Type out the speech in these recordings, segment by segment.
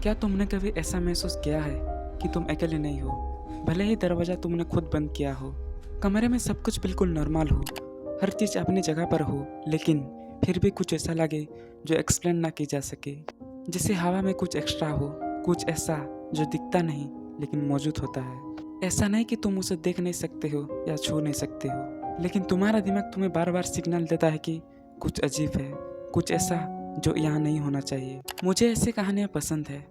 क्या तुमने कभी ऐसा महसूस किया है कि तुम अकेले नहीं हो? भले ही दरवाज़ा तुमने खुद बंद किया हो, कमरे में सब कुछ बिल्कुल नॉर्मल हो, हर चीज़ अपनी जगह पर हो, लेकिन फिर भी कुछ ऐसा लगे जो एक्सप्लेन ना की जा सके। जैसे हवा में कुछ एक्स्ट्रा हो, कुछ ऐसा जो दिखता नहीं लेकिन मौजूद होता है। ऐसा नहीं कि तुम उसे देख नहीं सकते हो या छू नहीं सकते हो, लेकिन तुम्हारा दिमाग तुम्हें बार बार सिग्नल देता है कि कुछ अजीब है, कुछ ऐसा जो यहाँ नहीं होना चाहिए। मुझे ऐसी कहानियाँ पसंद है,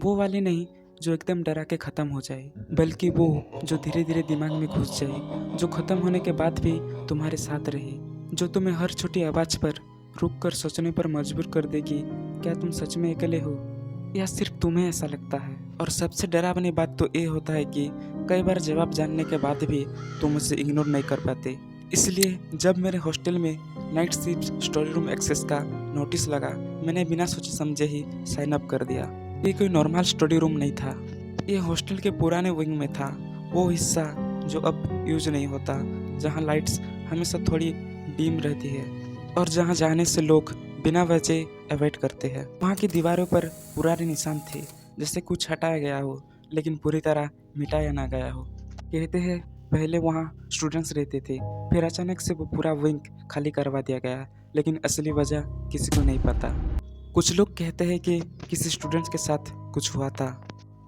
वो वाली नहीं जो एकदम डरा के ख़त्म हो जाए, बल्कि वो जो धीरे धीरे दिमाग में घुस जाए, जो ख़त्म होने के बाद भी तुम्हारे साथ रहे, जो तुम्हें हर छोटी आवाज़ पर रुक कर सोचने पर मजबूर कर देगी, क्या तुम सच में अकेले हो या सिर्फ तुम्हें ऐसा लगता है। और सबसे डरावनी बात तो ये होता है कि कई बार जवाब जानने के बाद भी तुम उसे इग्नोर नहीं कर पाते। इसलिए जब मेरे हॉस्टल में night shift story room access का नोटिस लगा, मैंने बिना सोचे समझे ही साइन अप कर दिया। ये कोई नॉर्मल स्टडी रूम नहीं था, ये हॉस्टल के पुराने विंग में था, वो हिस्सा जो अब यूज नहीं होता, जहाँ लाइट्स हमेशा थोड़ी डीम रहती है और जहाँ जाने से लोग बिना वजह अवॉइड करते हैं। वहाँ की दीवारों पर पुराने निशान थे, जैसे कुछ हटाया गया हो लेकिन पूरी तरह मिटाया ना गया हो। कहते हैं पहले वहाँ स्टूडेंट्स रहते थे, फिर अचानक से वो पूरा विंग खाली करवा दिया गया, लेकिन असली वजह किसी को नहीं पता। कुछ लोग कहते हैं कि किसी स्टूडेंट्स के साथ कुछ हुआ था,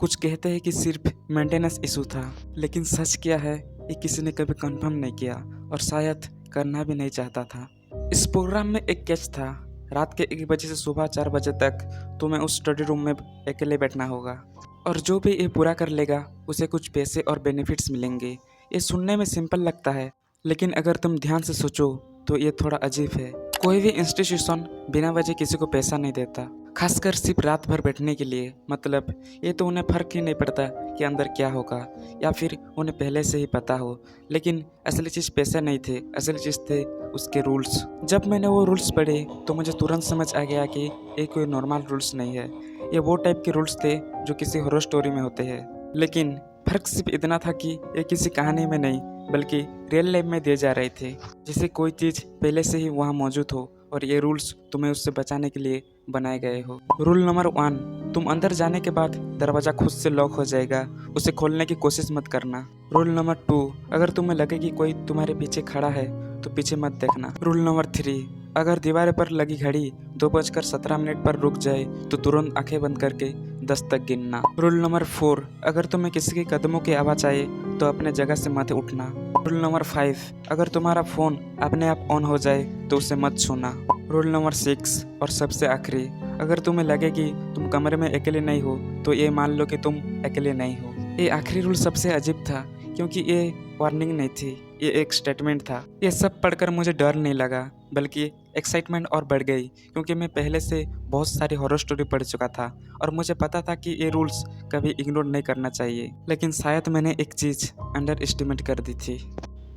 कुछ कहते हैं कि सिर्फ मेंटेनेंस इशू था, लेकिन सच क्या है ये किसी ने कभी कंफर्म नहीं किया और शायद करना भी नहीं चाहता था। इस प्रोग्राम में एक कैच था, रात के 1 बजे से सुबह 4 बजे तक तुम्हें उस स्टडी रूम में अकेले बैठना होगा और जो भी ये पूरा कर लेगा उसे कुछ पैसे और बेनिफिट्स मिलेंगे। ये सुनने में सिंपल लगता है, लेकिन अगर तुम ध्यान से सोचो तो ये थोड़ा अजीब है। कोई भी इंस्टीट्यूशन बिना वजह किसी को पैसा नहीं देता, खासकर सिर्फ रात भर बैठने के लिए। मतलब ये तो उन्हें फर्क ही नहीं पड़ता कि अंदर क्या होगा, या फिर उन्हें पहले से ही पता हो। लेकिन असली चीज़ पैसे नहीं थे, असली चीज़ थे उसके रूल्स। जब मैंने वो रूल्स पढ़े तो मुझे तुरंत समझ आ गया कि ये कोई नॉर्मल रूल्स नहीं है, ये वो टाइप के रूल्स थे जो किसी हॉरर स्टोरी में होते हैं। लेकिन फ़र्क सिर्फ इतना था कि ये किसी कहानी में नहीं बल्कि रियल लाइफ में दिए जा रहे थे, जैसे कोई चीज़ पहले से ही वहाँ मौजूद हो और ये रूल्स तुम्हें उससे बचाने के लिए बनाए गए हो। रूल नंबर 1, तुम अंदर जाने के बाद दरवाज़ा खुद से लॉक हो जाएगा, उसे खोलने की कोशिश मत करना। रूल नंबर 2, अगर तुम्हें लगे कि कोई तुम्हारे पीछे खड़ा है तो पीछे मत देखना। रूल नंबर 3, अगर दीवार पर लगी घड़ी 2:17 पर रुक जाए तो तुरंत आंखें बंद करके 10 तक गिनना। रूल नंबर 4, अगर तुम्हें किसी के कदमों की आवाज़ आए तो अपने जगह से मत उठना। रूल नंबर 5, अगर तुम्हारा फ़ोन अपने आप ऑन हो जाए तो उसे मत छूना। रूल नंबर 6 और सबसे आखिरी, अगर तुम्हें लगे कि तुम कमरे में अकेले नहीं हो तो ये मान लो कि तुम अकेले नहीं हो। ये आखिरी रूल सबसे अजीब था क्योंकि ये वार्निंग नहीं थी, ये एक स्टेटमेंट था। ये सब पढ़कर मुझे डर नहीं लगा बल्कि एक्साइटमेंट और बढ़ गई, क्योंकि मैं पहले से बहुत सारी हॉरर स्टोरी पढ़ चुका था और मुझे पता था कि ये रूल्स कभी इग्नोर नहीं करना चाहिए। लेकिन शायद मैंने एक चीज़ अंडर एस्टिमेट कर दी थी।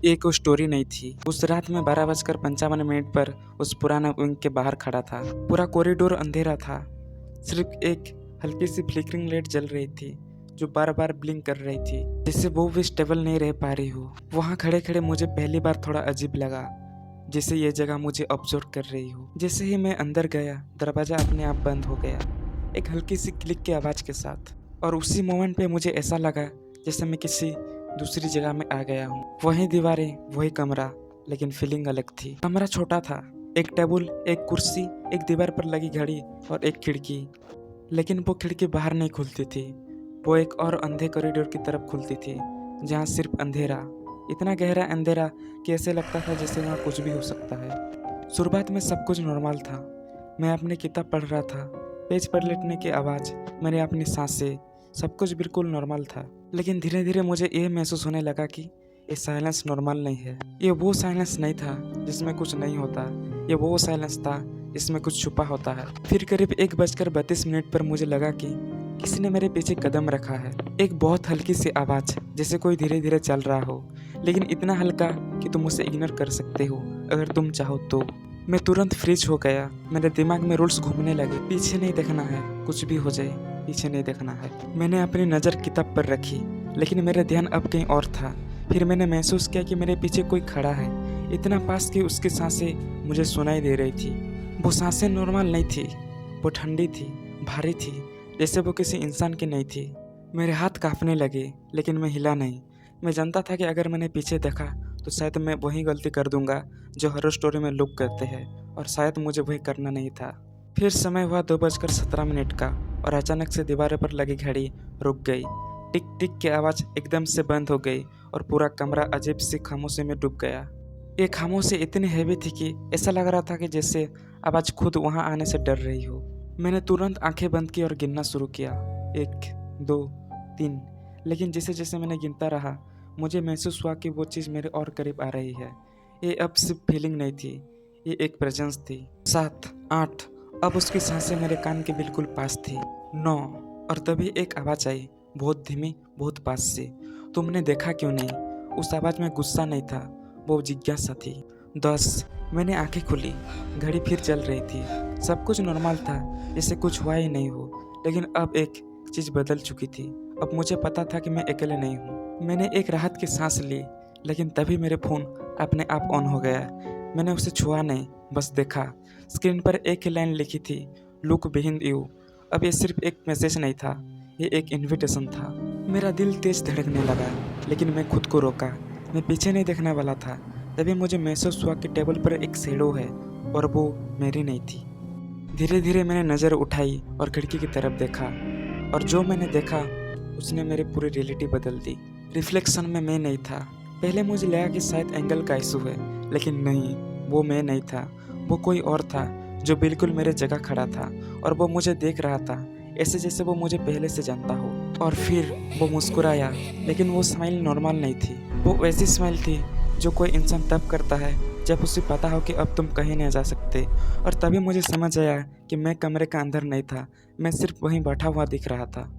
ये कोई स्टोरी नहीं थी। उस रात में 12:55 पर उस पुराना विंग के बाहर खड़ा था। पूरा कॉरिडोर अंधेरा था, सिर्फ एक हल्की सी फ्लिकरिंग लाइट जल रही थी जो बार बार ब्लिंक कर रही थी, जिससे वो भी स्टेबल नहीं रह पा रही हो। वहाँ खड़े खड़े मुझे पहली बार थोड़ा अजीब लगा, जैसे ये जगह मुझे ऑब्जर्व कर रही हो। जैसे ही मैं अंदर गया दरवाज़ा अपने आप बंद हो गया, एक हल्की सी क्लिक की आवाज़ के साथ, और उसी मोमेंट पे मुझे ऐसा लगा जैसे मैं किसी दूसरी जगह में आ गया हूँ। वही दीवारें, वही कमरा, लेकिन फीलिंग अलग थी। कमरा छोटा था, एक टेबल, एक कुर्सी, एक दीवार पर लगी घड़ी और एक खिड़की, लेकिन वो खिड़की बाहर नहीं खुलती थी, वो एक और अंधे कॉरिडोर की तरफ खुलती थी जहाँ सिर्फ अंधेरा, इतना गहरा अंधेरा कि ऐसे लगता था जैसे वहाँ कुछ भी हो सकता है। शुरुआत में सब कुछ नॉर्मल था, मैं अपनी किताब पढ़ रहा था, पेज पर लेटने की आवाज़, मैंने अपनी सांसें, सब कुछ बिल्कुल नॉर्मल था। लेकिन धीरे धीरे मुझे ये महसूस होने लगा कि ये साइलेंस नॉर्मल नहीं है। ये वो साइलेंस नहीं था जिसमें कुछ नहीं होता, ये वो साइलेंस था जिसमें कुछ छुपा होता है। फिर करीब 1:32 पर मुझे लगा कि किसी ने मेरे पीछे कदम रखा है। एक बहुत हल्की सी आवाज़, जैसे कोई धीरे धीरे चल रहा हो, लेकिन इतना हल्का कि तुम उसे इग्नोर कर सकते हो अगर तुम चाहो तो। मैं तुरंत फ्रीज हो गया, मेरे दिमाग में रूल्स घूमने लगे। पीछे नहीं देखना है, कुछ भी हो जाए पीछे नहीं देखना है। मैंने अपनी नज़र किताब पर रखी, लेकिन मेरा ध्यान अब कहीं और था। फिर मैंने महसूस किया कि मेरे पीछे कोई खड़ा है, इतना पास कि उसकी सांसें मुझे सुनाई दे रही थी। वो सांसें नॉर्मल नहीं थी, वो ठंडी थी, भारी थी, जैसे वो किसी इंसान की नहीं थी। मेरे हाथ कांपने लगे लेकिन मैं हिला नहीं। मैं जानता था कि अगर मैंने पीछे देखा तो शायद मैं वही गलती कर दूंगा जो हॉरर स्टोरी में लोग करते हैं, और शायद मुझे वही करना नहीं था। फिर समय हुआ 2:17 का और अचानक से दीवार पर लगी घड़ी रुक गई। टिक टिक की आवाज़ एकदम से बंद हो गई और पूरा कमरा अजीब सी खामोशी में डूब गया। ये खामोशी इतनी हैवी थी कि ऐसा लग रहा था कि जैसे आवाज़ खुद वहाँ आने से डर रही हो। मैंने तुरंत आंखें बंद की और गिनना शुरू किया, 1 2 3। लेकिन जैसे जैसे मैंने गिनता रहा मुझे महसूस हुआ कि वो चीज़ मेरे और करीब आ रही है। ये अब सिर्फ फीलिंग नहीं थी, ये एक प्रेजेंस थी। 7 8। अब उसकी सांसें मेरे कान के बिल्कुल पास थी। 9। और तभी एक आवाज़ आई, बहुत धीमी, बहुत पास से। तुमने देखा क्यों नहीं? उस आवाज़ में गुस्सा नहीं था, वो जिज्ञासा थी। 10। मैंने आंखें खोली, घड़ी फिर चल रही थी। सब कुछ नॉर्मल था, जैसे कुछ हुआ ही नहीं हो। लेकिन अब एक चीज़ बदल चुकी थी। अब मुझे पता था कि मैं अकेले नहीं हूँ। मैंने एक राहत की सांस ली, लेकिन तभी मेरे फ़ोन अपने आप ऑन हो गया। मैंने उसे छुआ नहीं, बस देखा। स्क्रीन पर एक ही लाइन लिखी थी, लुक बिहाइंड यू। अब ये सिर्फ एक मैसेज नहीं था, ये एक इन्विटेशन था। मेरा दिल तेज धड़कने लगा, लेकिन मैं खुद को रोका। मैं पीछे नहीं देखने वाला था। तभी मुझे महसूस हुआ कि टेबल पर एक शैडो है और वो मेरी नहीं थी। धीरे धीरे मैंने नज़र उठाई और खिड़की की तरफ देखा, और जो मैंने देखा उसने मेरी पूरी रियलिटी बदल दी। रिफ्लेक्शन में मैं नहीं था। पहले मुझे लगा कि शायद एंगल का इशू है, लेकिन नहीं, वो मैं नहीं था। वो कोई और था जो बिल्कुल मेरे जगह खड़ा था, और वो मुझे देख रहा था ऐसे जैसे वो मुझे पहले से जानता हो। और फिर वो मुस्कुराया, लेकिन वो स्माइल नॉर्मल नहीं थी। वो वैसी स्माइल थी जो कोई इंसान तब करता है जब उसे पता हो कि अब तुम कहीं नहीं जा सकते। और तभी मुझे समझ आया कि मैं कमरे के अंदर नहीं था, मैं सिर्फ वहीं बैठा हुआ दिख रहा था।